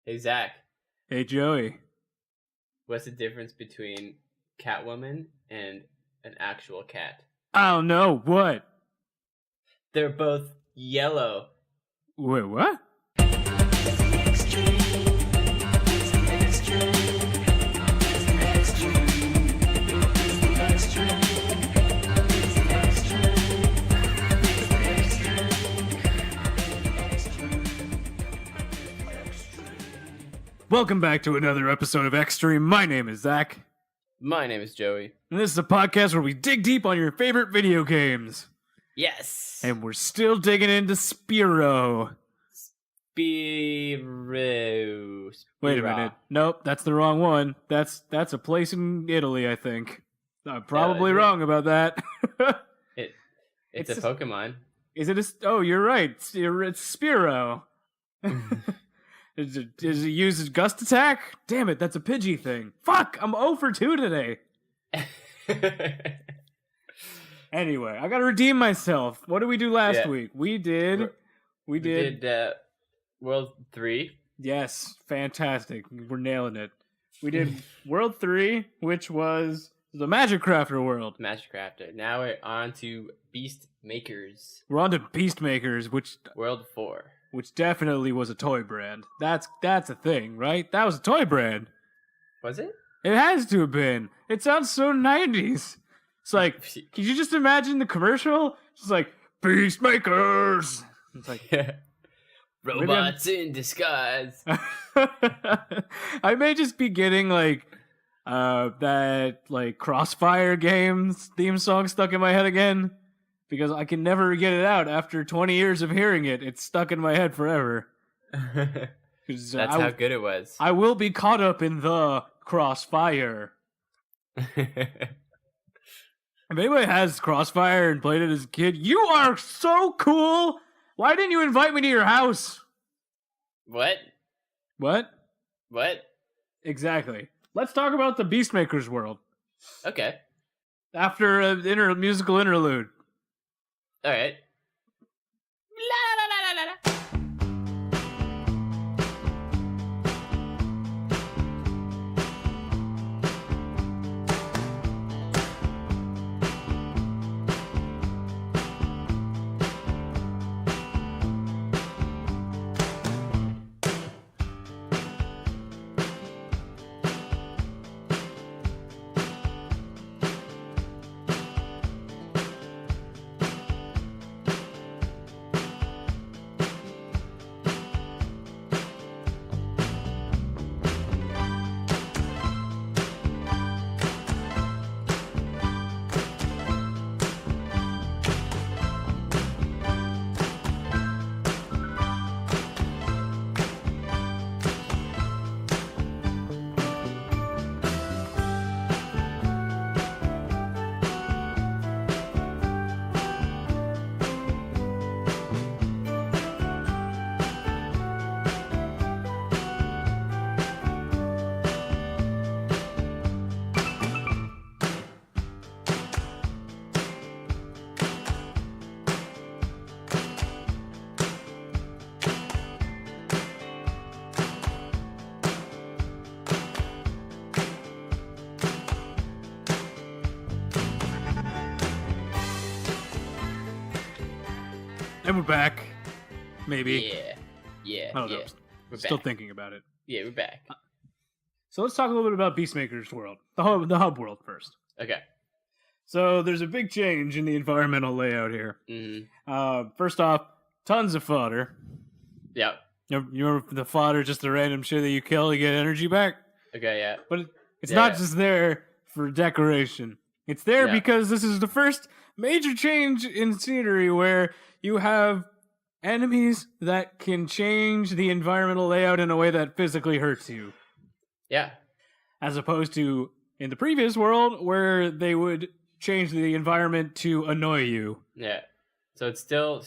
Hey, Zach, Hey, Joey. what's the difference between Catwoman and an actual cat? I don't know. What? They're both yellow. Wait, what? Welcome back to another episode of Extreme. My name is Zach, My name is Joey. and this is a podcast where we dig deep on your favorite video games. Yes! And we're still digging into Spyro. Spyro. Wait a minute. Nope, that's the wrong one. That's a place in Italy, I think. I'm probably is it? wrong about that. It's a Pokemon. Is it oh, you're right. It's Spyro. Does it use its gust attack? Damn it, that's a Pidgey thing. Fuck, I'm 0 for 2 today. Anyway, I gotta redeem myself. What did we do last week? We did World 3. Yes, fantastic. We're nailing it. We did World 3, which was the Magic Crafter world. Magic Crafter. Now we're on to Beast Makers. We're on to Beast Makers, which World 4. definitely was a toy brand. That's a thing, right? That was a toy brand. Was it? It has to have been. It sounds so 90s. It's like, can you just imagine the commercial? It's like, Peacemakers! It's like, Yeah. Robots in disguise. I may just be getting, like, that, like, Crossfire Games theme song stuck in my head again. Because I can never get it out after 20 years of hearing it. It's stuck in my head forever. That's how good it was. I will be caught up in the Crossfire. If anybody has Crossfire and played it as a kid, you are so cool! Why didn't you invite me to your house? What? What? What? Exactly. Let's talk about the Beastmakers world. Okay. After an musical interlude. Alright. And we're back. Maybe. Yeah. I don't know. We're Still back. thinking about it. Yeah, we're back. So let's talk a little bit about Beastmakers world. The hub world first. Okay. So there's a big change in the environmental layout here. Mm-hmm. First off, tons of fodder. Yep. You remember the fodder, just the random shit that you kill, you get energy back? Okay, yeah. But it's not just there for decoration. It's there because this is the first major change in scenery where you have enemies that can change the environmental layout in a way that physically hurts you. Yeah. As opposed to in the previous world where they would change the environment to annoy you. Yeah. So it's still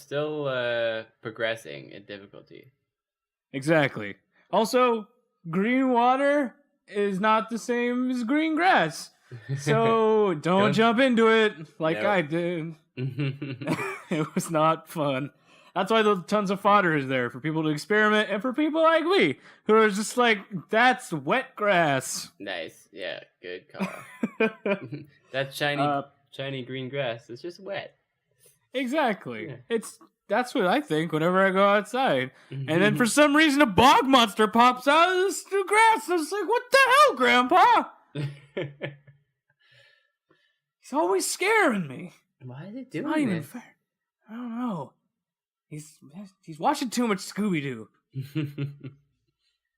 progressing in difficulty. Exactly. Also, green water is not the same as green grass. So don't jump into it like I did. It was not fun. That's why the tons of fodder is there for people to experiment and for people like me who are just like, that's wet grass. Nice. Yeah, good call. That shiny green grass is just wet. Exactly. Yeah. That's what I think whenever I go outside. And then for some reason a bog monster pops out of this grass. I was like, what the hell, Grandpa? He's always scaring me. Why is it doing not even this? fair. I don't know. He's watching too much Scooby-Doo.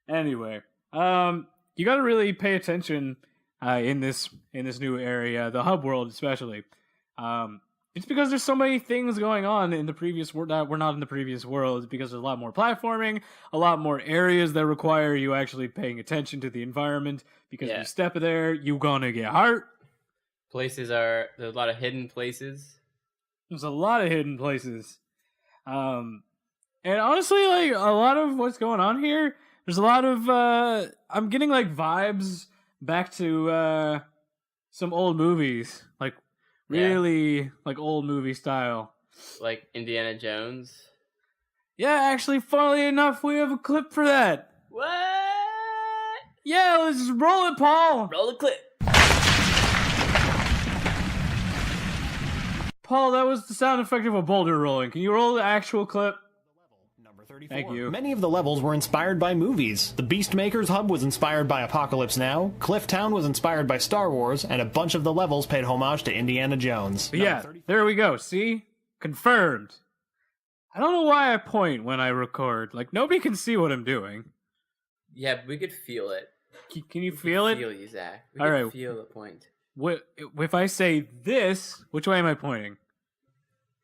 Anyway, you got to really pay attention in this new area, the hub world especially. It's because there's so many things going on in the previous world that were not in the previous worlds, because there's a lot more platforming, a lot more areas that require you actually paying attention to the environment, because if you step there, you're gonna get hurt. There's a lot of hidden places. There's a lot of hidden places. And honestly, like, a lot of what's going on here, there's a lot of, I'm getting, like, vibes back to, some old movies. Like, really, like, old movie style. Like Indiana Jones? Yeah, actually, funnily enough, we have a clip for that. What? Yeah, let's just roll it, Paul. Roll the clip. Paul, that was the sound effect of a boulder rolling. Can you roll the actual clip? Number 34. Thank you. Many of the levels were inspired by movies. The Beastmaker's Hub was inspired by Apocalypse Now, Clifftown was inspired by Star Wars, and a bunch of the levels paid homage to Indiana Jones. Yeah, there we go. See? Confirmed. I don't know why I point when I record. Like, nobody can see what I'm doing. Yeah, but we could feel it. Can you feel it? Feel you, Zach. We All can right. feel the point. If I say this, which way am I pointing?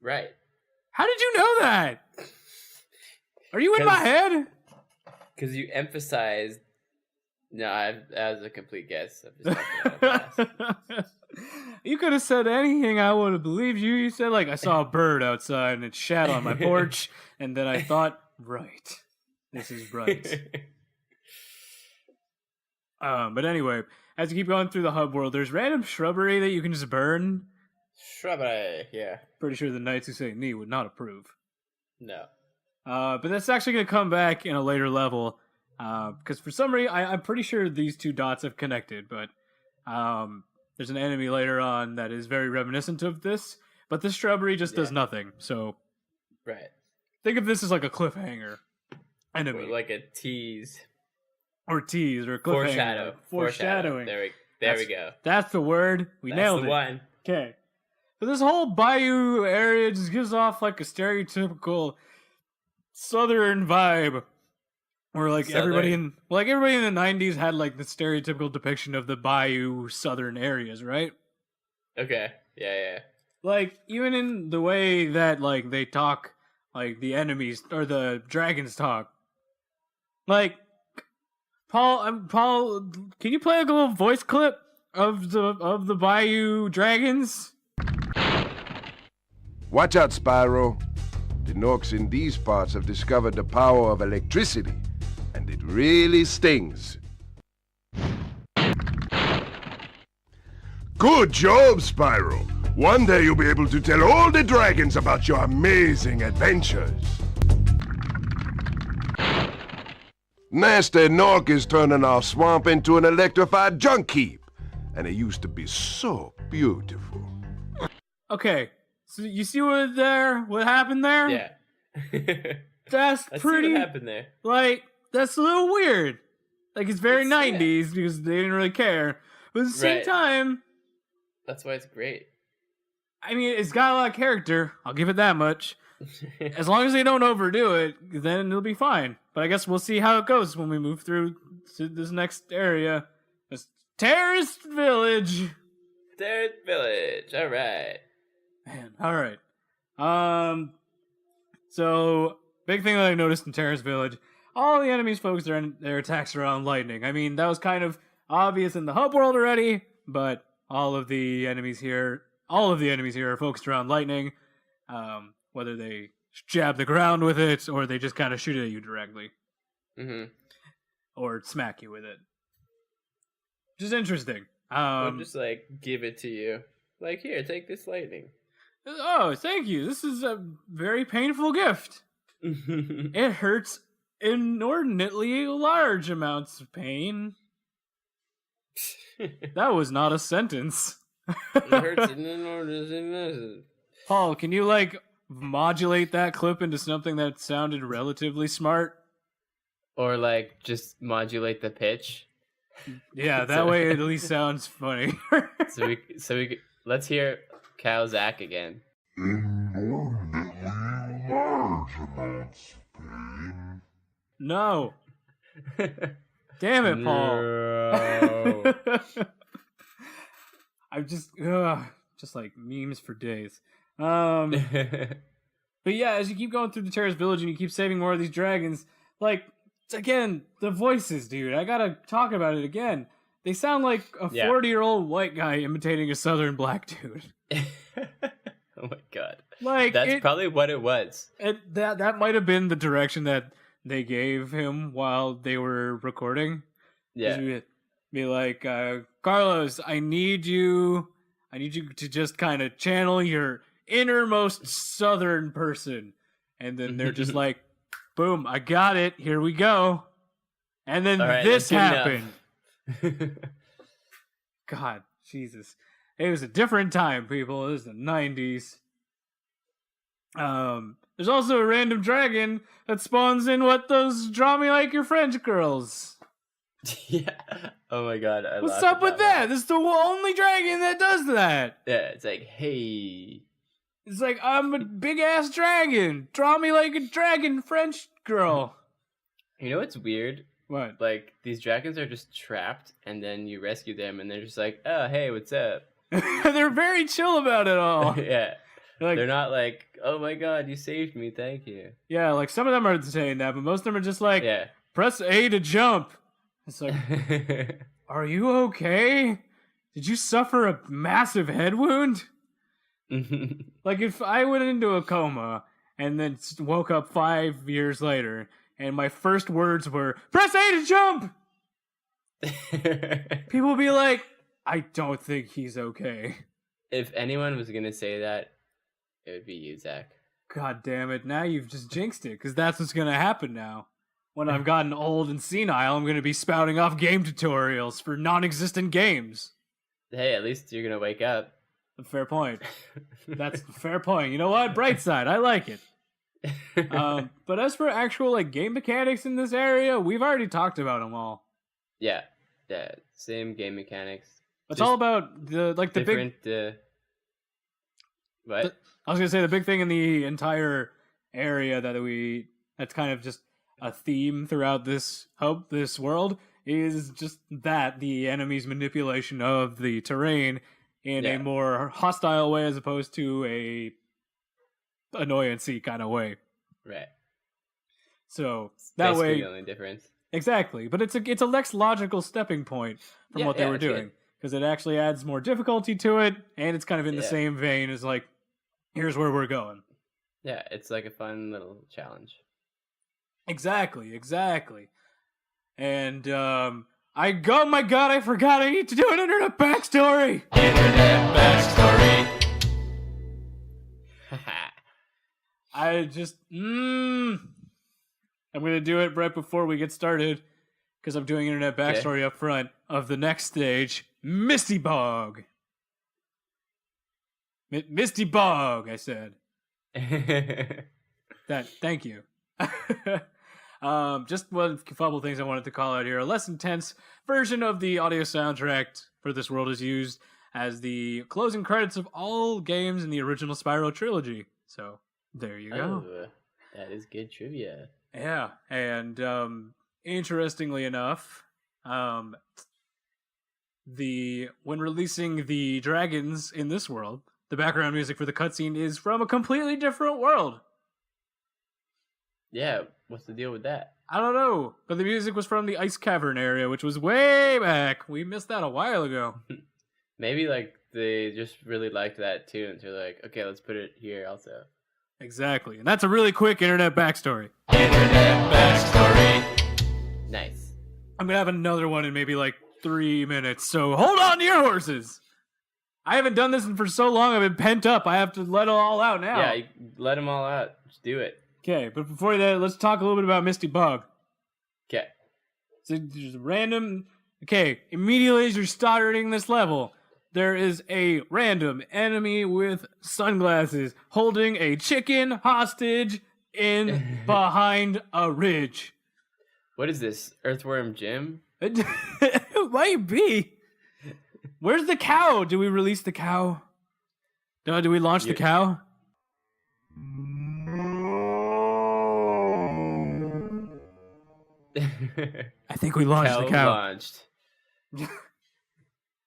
Right. How did you know that? Are you in my head? Because you emphasized. No, that was a complete guess. I'm just You could have said anything, I would have believed you. You said, like, I saw a bird outside and it shat on my porch, and then I thought, right, this is right. But anyway, as you keep going through the hub world, there's random shrubbery that you can just burn. Shrubbery, yeah. Pretty sure the Knights Who Say Knee would not approve. No. But that's actually going to come back in a later level. Because for some reason, I'm pretty sure these two dots have connected, but there's an enemy later on that is very reminiscent of this. But this shrubbery just does nothing. So, right. Think of this as like a cliffhanger enemy. Or like a tease. Or tease, or a cliffhanger. Foreshadowing. There we go. That's the word. That's nailed it. One. Okay. So this whole bayou area just gives off like a stereotypical southern vibe. Where like everybody in the 90s had like the stereotypical depiction of the bayou southern areas, right? Okay. Yeah. Like even in the way that like they talk, like the enemies or the dragons talk. Like Paul, can you play like a little voice clip of the bayou dragons? Watch out, Spyro. The Norks in these parts have discovered the power of electricity, and it really stings. Good job, Spyro. One day you'll be able to tell all the dragons about your amazing adventures. Master Nork is turning our swamp into an electrified junk heap, and it used to be so beautiful. Okay, so you see what happened there? Yeah. That's pretty. See what happened there. Like, that's a little weird. Like, it's very 90s because they didn't really care. But at the same time, that's why it's great. I mean, it's got a lot of character. I'll give it that much. As long as they don't overdo it, then it'll be fine. But I guess we'll see how it goes when we move through to this next area. This Terrorist Village. Terrorist Village. All right. Man, all right. So, big thing that I noticed in Terrorist Village, all the enemies focus their attacks around lightning. I mean, that was kind of obvious in the hub world already, but all of the enemies here are focused around lightning. Whether they jab the ground with it, or they just kind of shoot at you directly. Mm-hmm. Or smack you with it. Which is interesting. Or just, like, give it to you. Like, here, take this lightning. Oh, thank you. This is a very painful gift. It hurts inordinately large amounts of pain. That was not a sentence. It hurts in Paul, can you like modulate that clip into something that sounded relatively smart? Or like just modulate the pitch. Yeah, that way it at least sounds funny. So we let's hear Cow Zach again. Inordinately large amounts of pain. No. Damn it, Paul. No. I'm just like memes for days. But yeah, as you keep going through the terrorist village and you keep saving more of these dragons, like, again, the voices, dude. I gotta talk about it again. They sound like a 40-year-old white guy imitating a southern black dude. Oh my god. Like, that's probably what it was. That might have been the direction that they gave him while they were recording. Yeah. Be like, Carlos, I need you to just kind of channel your innermost southern person. And then they're just like, boom, I got it. Here we go. And then this happened. God, Jesus. It was a different time, people. It was the 90s. There's also a random dragon that spawns in those draw me like your French girls. Yeah. Oh my god. What's up with that? This is the only dragon that does that. Yeah, it's like, hey. It's like, I'm a big ass dragon. Draw me like a dragon French girl. You know what's weird? What? Like, these dragons are just trapped, and then you rescue them, and they're just like, oh, hey, what's up? They're very chill about it all. Yeah. Like, they're not like, oh my god, you saved me, thank you. Yeah, like some of them are saying that, but most of them are just like, press A to jump. It's like, are you okay? Did you suffer a massive head wound? Like, if I went into a coma and then woke up 5 years later and my first words were, press A to jump! People would be like, I don't think he's okay. If anyone was gonna say that, it would be you, Zach. God damn it, now you've just jinxed it, because that's what's gonna happen now. When I've gotten old and senile, I'm gonna be spouting off game tutorials for non-existent games. Hey, at least you're gonna wake up. Fair point. That's a fair point. You know what? Bright side. I like it. But as for actual like game mechanics in this area, we've already talked about them all. Yeah, same game mechanics. It's all about the different, big. What? I was gonna say the big thing in the entire area that's kind of just a theme throughout this world is just that the enemy's manipulation of the terrain in a more hostile way as opposed to a annoyancy kind of way. Right. So that basically way, the only difference. Exactly, but it's a less logical stepping point from what they were doing because it actually adds more difficulty to it, and it's kind of in the same vein as like, here's where we're going. Yeah, it's like a fun little challenge. Exactly. And oh my god, I forgot I need to do an internet backstory. Internet backstory. I just I'm gonna do it right before we get started because I'm doing internet backstory up front of the next stage, Misty Bog. Misty Bog, I said. Thank you. Just one couple things I wanted to call out here. A less intense version of the audio soundtrack for this world is used as the closing credits of all games in the original Spyro trilogy. So there you go. Oh, that is good trivia. Yeah, and interestingly enough, when releasing the dragons in this world, the background music for the cutscene is from a completely different world. Yeah, what's the deal with that? I don't know, but the music was from the Ice Cavern area, which was way back. We missed that a while ago. Maybe like they just really liked that tune, so they're like, okay, let's put it here also. Exactly, and that's a really quick internet backstory. Internet backstory. Nice. I'm gonna have another one in maybe like 3 minutes, so hold on to your horses. I haven't done this for so long, I've been pent up. I have to let it all out now. Yeah, let them all out. Just do it. Okay, but before that, let's talk a little bit about Misty Bog. Okay. So there's a random. Okay, immediately as you're starting this level, there is a random enemy with sunglasses holding a chicken hostage in behind a ridge. What is this? Earthworm Jim? It might be. Where's the cow? Do we release the cow? No, do we launch the cow? I think we launched the cow. Launched.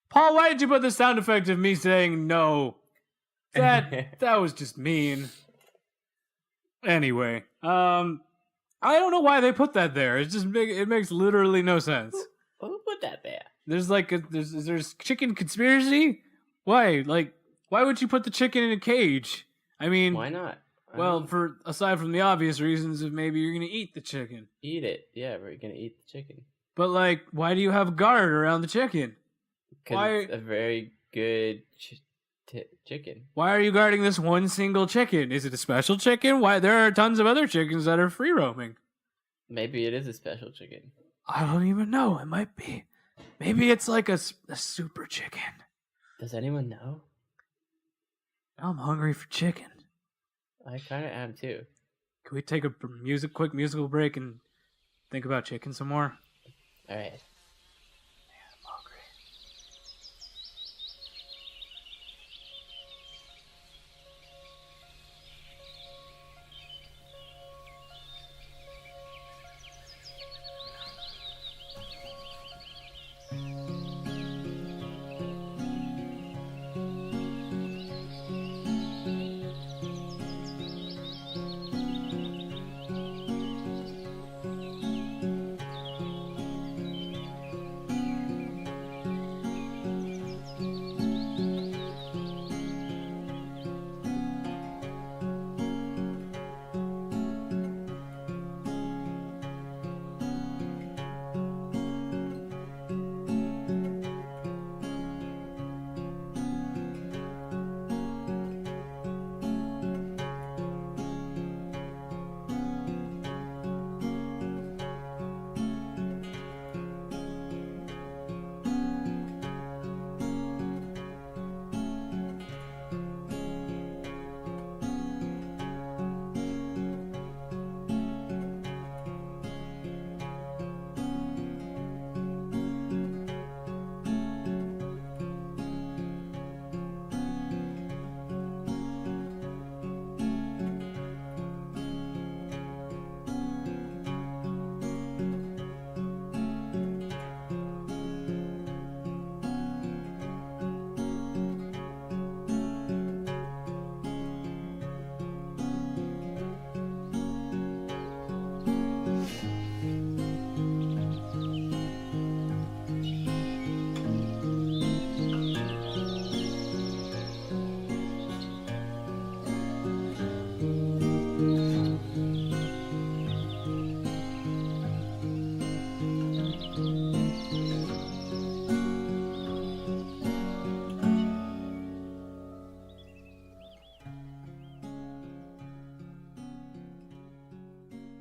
Paul, why did you put the sound effect of me saying no? That was just mean. Anyway, I don't know why they put that there. It's just it makes literally no sense. Who put that there? There's like there's chicken conspiracy. Why? Like, why would you put the chicken in a cage? I mean, Why not? Well, for aside from the obvious reasons of maybe you're gonna eat the chicken. Eat it. Yeah, we're gonna eat the chicken. But like, why do you have a guard around the chicken? Because it's a very good chicken. Why are you guarding this one single chicken? Is it a special chicken? Why there are tons of other chickens that are free roaming. Maybe it is a special chicken. I don't even know. It might be. Maybe it's like a super chicken. Does anyone know? I'm hungry for chicken. I kind of am too. Can we take a quick musical break and think about chicken some more? All right. I'm hungry.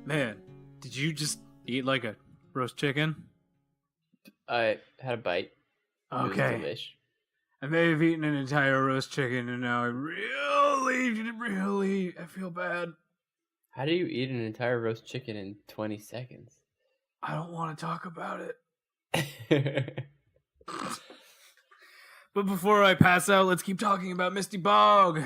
Man, did you just eat like a roast chicken? I had a bite. It was Okay. delish. I may have eaten an entire roast chicken and now I feel bad. How do you eat an entire roast chicken in 20 seconds? I don't want to talk about it. But before I pass out, let's keep talking about Misty Bog.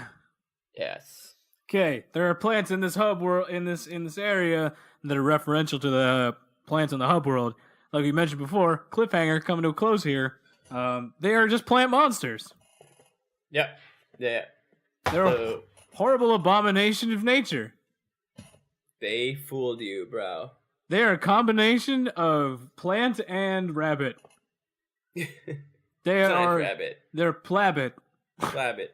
Yes. Okay, there are plants in this hub world in this area that are referential to the plants in the hub world. Like we mentioned before, cliffhanger coming to a close here. They are just plant monsters. Yep. Yeah. They're a horrible abomination of nature. They fooled you, bro. They are a combination of plant and rabbit. They are rabbit. They're plabbit. Rabbit.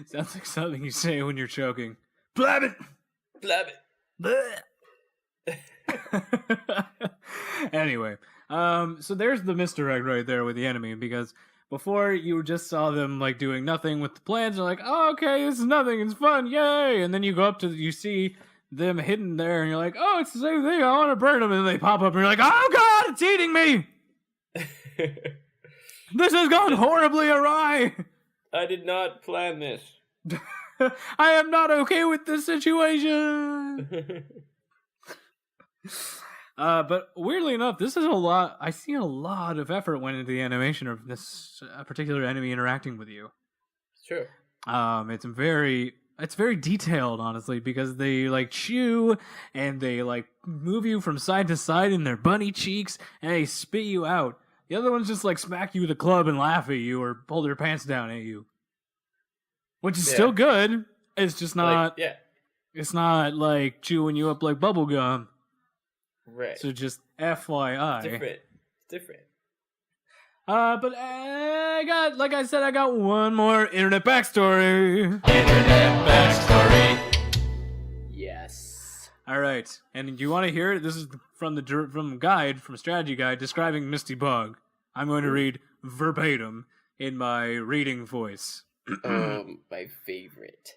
Sounds like something you say when you're choking. Plabbit. Rabbit. Anyway, so there's the misdirect right there with the enemy, because Before, you just saw them like doing nothing with the plans. You're like, oh, okay, this is nothing. It's fun, yay! And then you go up to, you see them hidden there, and you're like, oh, it's the same thing. I want to burn them. And then they pop up, and you're like, oh god, it's eating me. This has gone horribly awry. I did not plan this. I am not okay with this situation. But weirdly enough, this is a lot. I see a lot of effort went into the animation of this particular enemy interacting with you. Sure. It's very detailed, honestly, because they like chew and they like move you from side to side in their bunny cheeks and they spit you out. The other ones just like smack you with a club and laugh at you or pull their pants down at you, which is still good. It's just not. Like, It's not like chewing you up like bubble gum. Right. So just FYI. It's different. But I got one more internet backstory. Yes. All right, and you want to hear it? This is from strategy guide describing Misty Bug. I'm going to read verbatim in my reading voice. My favorite.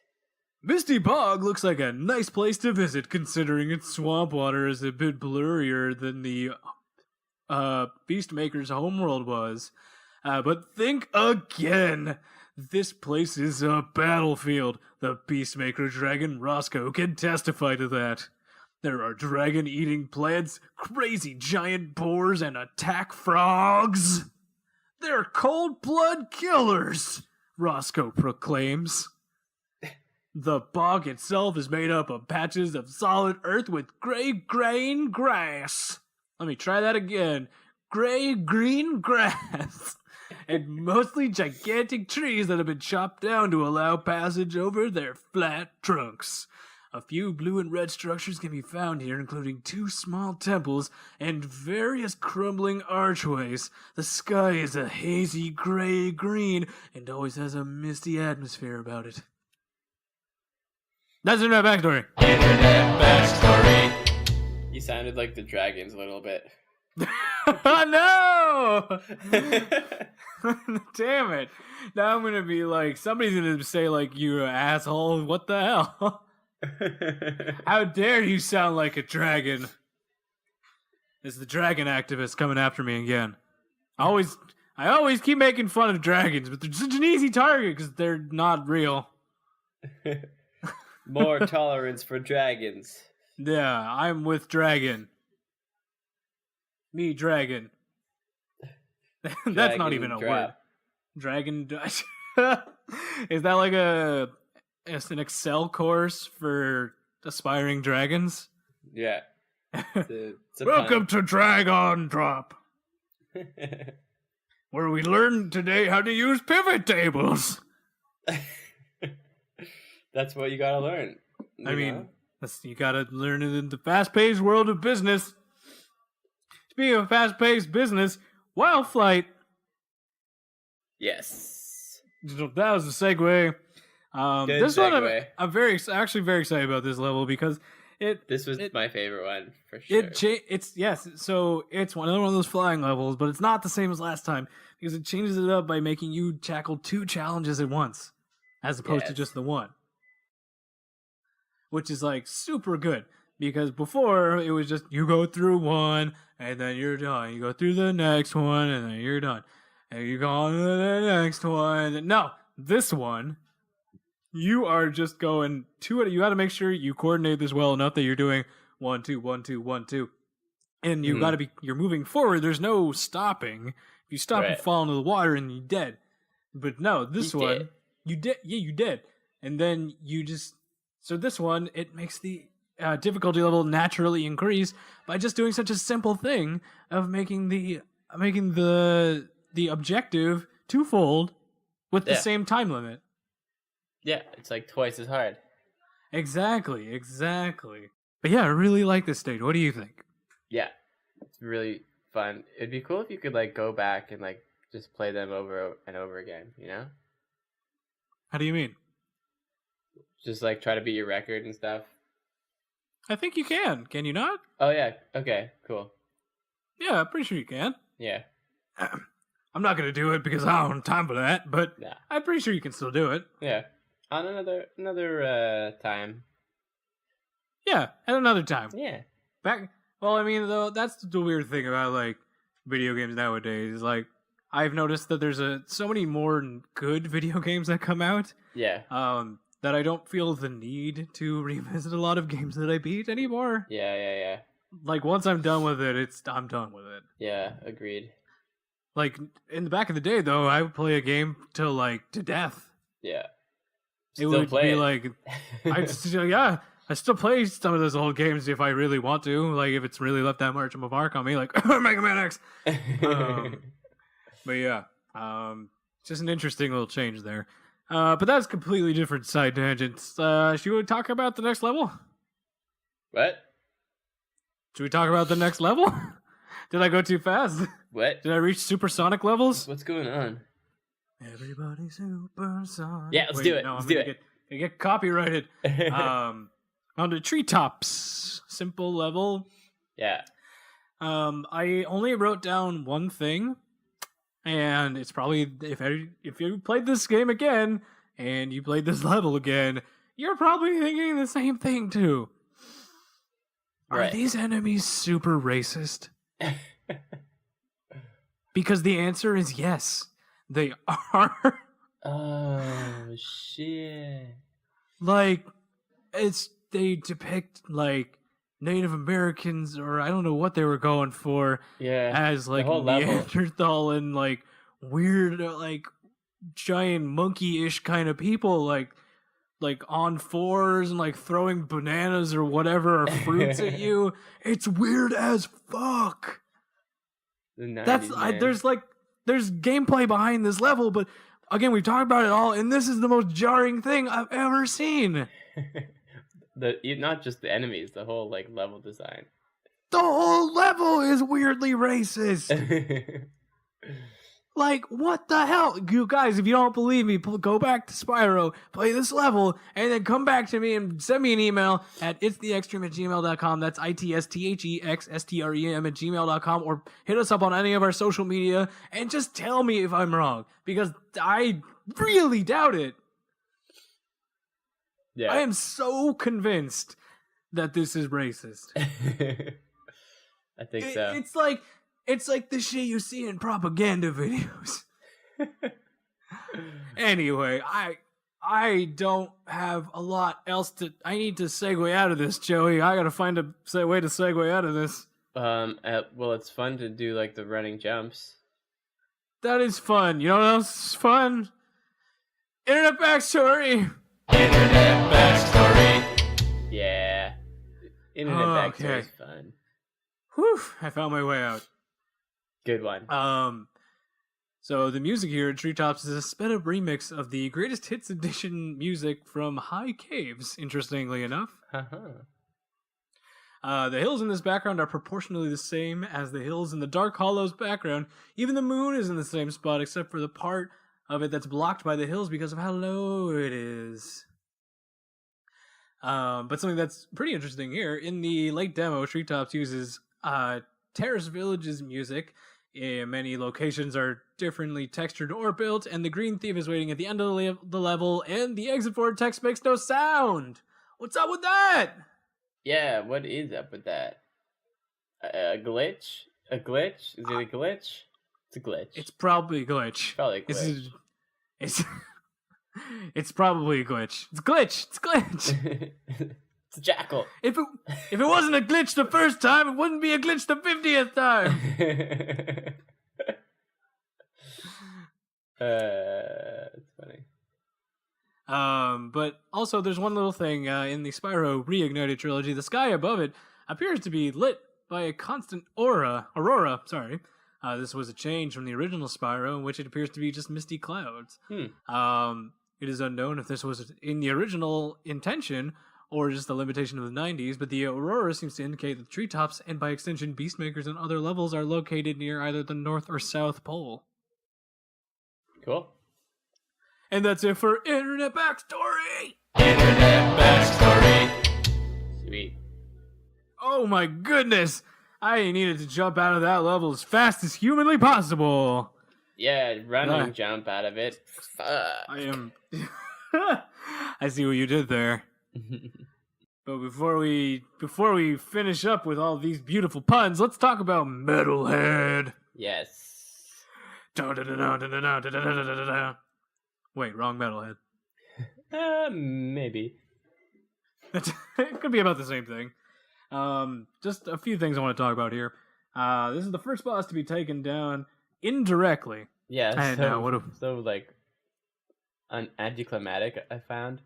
Misty Bog looks like a nice place to visit, considering its swamp water is a bit blurrier than the Beastmaker's homeworld was. But think again! This place is a battlefield. The Beastmaker dragon Roscoe can testify to that. There are dragon-eating plants, crazy giant boars, and attack frogs. They're cold-blood killers, Roscoe proclaims. The bog itself is made up of patches of solid earth with gray-green grass. Let me try that again. Gray-green grass. And mostly gigantic trees that have been chopped down to allow passage over their flat trunks. A few blue and red structures can be found here, including 2 small temples and various crumbling archways. The sky is a hazy gray-green and always has a misty atmosphere about it. That's Internet Backstory. You sounded like the dragons a little bit. Oh, no! Damn it. Now I'm going to be like, somebody's going to say, like, you asshole, what the hell? How dare you sound like a dragon? It's the dragon activist coming after me again. I always keep making fun of dragons, but they're such an easy target because they're not real. More tolerance for dragons. Yeah, I'm with dragon. Me, dragon. That's not even a word. Dragon. Is that like it's an Excel course for aspiring dragons? Yeah. It's a Welcome to Dragon Drop, where we learn today how to use pivot tables. That's what you gotta learn. You gotta learn it in the fast-paced world of business. Speaking of fast-paced business, Wild Flight. Yes. That was the segue. Good this segue. one, I'm very excited about this level because This was my favorite one for sure. So it's another one of those flying levels, but it's not the same as last time because it changes it up by making you tackle 2 challenges at once, as opposed to just the one, which is like super good. Because before it was just you go through one and then you're done. You go through the next one and then you're done. And you go on to the next one. No, this one, you are just going to it. You got to make sure you coordinate this well enough that you're doing 1, 2, 1, 2, 1, 2. And you you're moving forward. There's no stopping. If you stop, you fall into the water and you're dead. But no, this one, you did. Yeah, you did. And then so this one, it makes the difficulty level naturally increase by just doing such a simple thing of making the objective twofold with the same time limit. Yeah, it's like twice as hard. Exactly. But yeah, I really like this stage. What do you think? Yeah, it's really fun. It'd be cool if you could like go back and like just play them over and over again, you know? How do you mean? Just like try to beat your record and stuff. I think you can. Can you not? Oh yeah. Okay. Cool. Yeah, I'm pretty sure you can. Yeah. I'm not gonna do it because I don't have time for that, but Nah. I'm pretty sure you can still do it. Yeah. On another time. Yeah, at another time. Yeah. Well, I mean, though, that's the weird thing about like video games nowadays. Like, I've noticed that there's so many more good video games that come out. Yeah. That I don't feel the need to revisit a lot of games that I beat anymore. Yeah. Like, once I'm done with it, I'm done with it. Yeah, agreed. Like, in the back of the day, though, I would play a game to death. Yeah. It would be like, I still play some of those old games if I really want to. Like, if it's really left that much of a mark on me, like, Mega Man X! But yeah, just an interesting little change there. But that's completely different side tangents. Should we talk about the next level? What? Should we talk about the next level? Did I go too fast? What? Did I reach supersonic levels? What's going on? Everybody supersonic. Yeah, let's do it. No, let's I'm do gonna it. get copyrighted. On the treetops, simple level. Yeah. I only wrote down one thing, and it's probably if you played this game again and you played this level again, you're probably thinking the same thing too. Right. Are these enemies super racist? Because the answer is yes, they are. Oh shit! Like, they depict like Native Americans, or I don't know what they were going for, as like Neanderthal and like weird, like giant monkey-ish kind of people, like on fours and like throwing bananas or whatever or fruits at you. It's weird as fuck. There's gameplay behind this level, but again, we've talked about it all, and this is the most jarring thing I've ever seen. Not just the enemies, the whole like level design. The whole level is weirdly racist. Like, what the hell? You guys, if you don't believe me, go back to Spyro, play this level, and then come back to me and send me an email at itstheextreme@gmail.com. That's ITSTHEXSTREM@gmail.com, or hit us up on any of our social media and just tell me if I'm wrong, because I really doubt it. Yeah. I am so convinced that this is racist. I think so. It's like the shit you see in propaganda videos. Anyway, I don't have a lot else to. I need to segue out of this, Joey. I gotta find a way to segue out of this. Well, it's fun to do like the running jumps. That is fun. You know what else is fun? Internet backstory. Internet backstory. Yeah. Internet backstory is fun. Whew! I found my way out. Good one. So the music here at Treetops is a sped up remix of the Greatest Hits Edition music from High Caves, interestingly enough. The hills in this background are proportionally the same as the hills in the Dark Hollows background. Even the moon is in the same spot, except for the part of it that's blocked by the hills because of how low it is. But something that's pretty interesting here, in the late demo, Treetops uses Terrace Village's music. Many locations are differently textured or built, and the green thief is waiting at the end of the level, and the exit vortex makes no sound. What's up with that? Yeah, what is up with that? A glitch? A glitch? Is it a glitch? It's a glitch. It's probably a glitch. Probably a glitch. It's probably a glitch. It's a glitch. It's a glitch. It's a jackal. If it wasn't a glitch the first time, it wouldn't be a glitch the 50th time. It's funny. But also there's one little thing in the Spyro Reignited trilogy. The sky above it appears to be lit by a constant aurora. Sorry. This was a change from the original Spyro, in which it appears to be just misty clouds. It is unknown if this was in the original intention or just a limitation of the 90s, but the aurora seems to indicate that the treetops, and by extension Beastmakers and other levels, are located near either the North or South Pole. Cool. And that's it for Internet Backstory! Internet Backstory! Sweet. Oh my goodness! I needed to jump out of that level as fast as humanly possible. Yeah, running Right. jump out of it. Fuck. I am. I see what you did there. But before we finish up with all these beautiful puns, let's talk about Metalhead. Yes. Wait, wrong Metalhead. Maybe. It could be about the same thing. Just a few things I want to talk about here. This is the first boss to be taken down indirectly. Yeah, I know, so like anticlimactic, I found.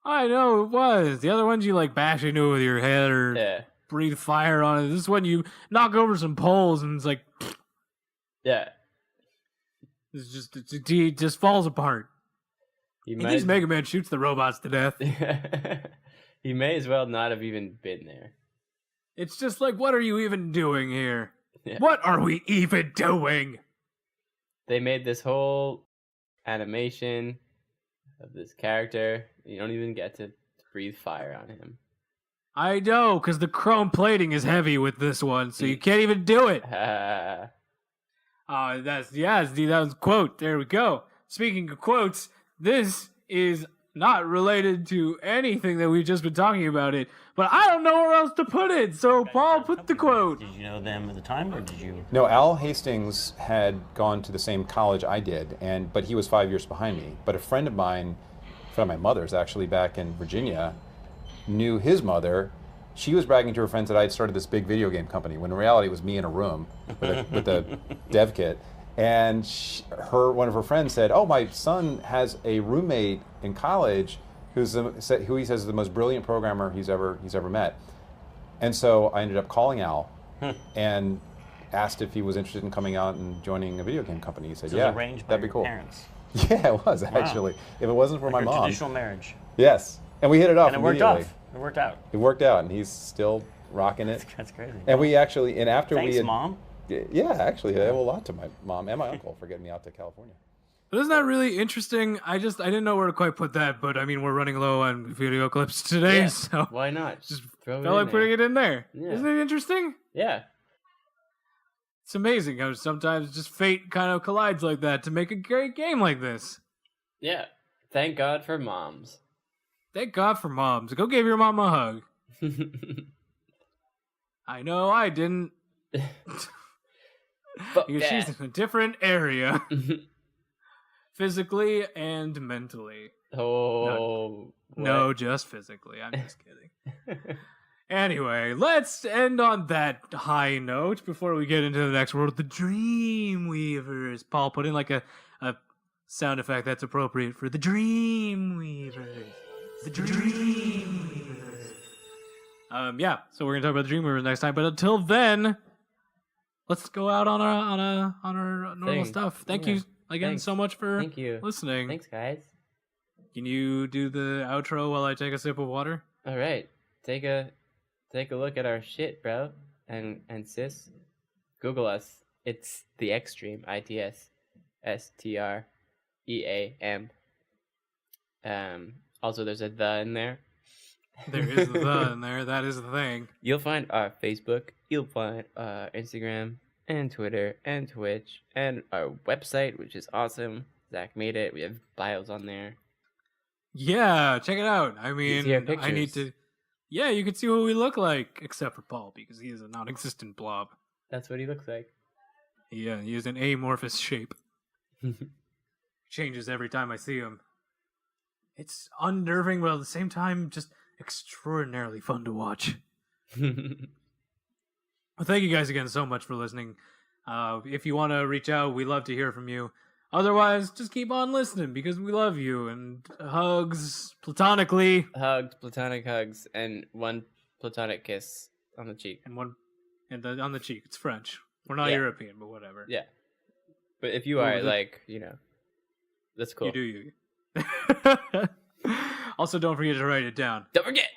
I know it was. The other ones you like bash into it with your head or Yeah. breathe fire on it. This is when you knock over some poles and it's like Yeah. it just falls apart. He And these Mega Man shoots the robots to death. He may as well not have even been there. It's just like, what are you even doing here? Yeah. What are we even doing? They made this whole animation of this character. You don't even get to breathe fire on him. I know, because the chrome plating is heavy with this one, so you can't even do it. That was a quote. There we go. Speaking of quotes, this is not related to anything that we've just been talking about it, but I don't know where else to put it, so Paul, put the quote. Did you know them at the time, or did you? No, Al Hastings had gone to the same college I did, but he was 5 years behind me. But a friend of my mother's actually back in Virginia, knew his mother. She was bragging to her friends that I had started this big video game company, when in reality it was me in a room with a dev kit. And one of her friends said, "Oh, my son has a roommate in college who he says is the most brilliant programmer he's ever met." And so I ended up calling Al and asked if he was interested in coming out and joining a video game company. He said, So it "Yeah, was arranged by that'd be your cool." parents. Yeah, it was actually. If it wasn't for Like my a mom, traditional marriage. yes, and we hit it off And it worked immediately. off. It worked out. It worked out, and he's still rocking it. That's crazy. And we actually, and after Thanks, we had, Mom. yeah, actually, I owe a lot to my mom and my uncle for getting me out to California. But isn't that really interesting? I didn't know where to quite put that, but I mean, we're running low on video clips today, Yeah, so why not? just throw it felt in like putting there. it in there. Yeah. Isn't it interesting? Yeah. It's amazing how sometimes just fate kind of collides like that to make a great game like this. Yeah. Thank God for moms. Thank God for moms. Go give your mom a hug. I know I didn't. Fuck Because she's that. in a different area, physically and mentally. Oh. No, just physically. I'm just kidding. Anyway, let's end on that high note before we get into the next world. The Dreamweavers. Paul, put in like a sound effect that's appropriate for the Dreamweavers. The Dreamweavers. Yeah, so we're gonna talk about the Dreamweavers next time. But until then, let's go out on our normal Thing. stuff. Thank Yeah. you again Thanks. so much for Thank you. listening. Thanks, guys. Can you do the outro while I take a sip of water? All right. Take a look at our shit, bro. And sis. Google us. It's the Extreme. ITSSTREAM. Also, there's a the in there. There is the in there. That is the thing. You'll find our Facebook. You'll find our Instagram and Twitter and Twitch and our website, which is awesome. Zach made it. We have bios on there. Yeah, check it out. I mean, see our I need pictures. to. Yeah, you can see what we look like, except for Paul because he is a non-existent blob. That's what he looks like. Yeah, he is an amorphous shape. Changes every time I see him. It's unnerving, but at the same time, just extraordinarily fun to watch. Well, thank you guys again so much for listening. If you want to reach out, we love to hear from you. Otherwise, just keep on listening because we love you. And hugs, platonically. Hugs, platonic hugs, and one platonic kiss on the cheek. And one on the cheek. It's French. We're not Yeah. European, but whatever. Yeah. But if you Well, are, like, that's cool. You do you. Also, don't forget to write it down. Don't forget!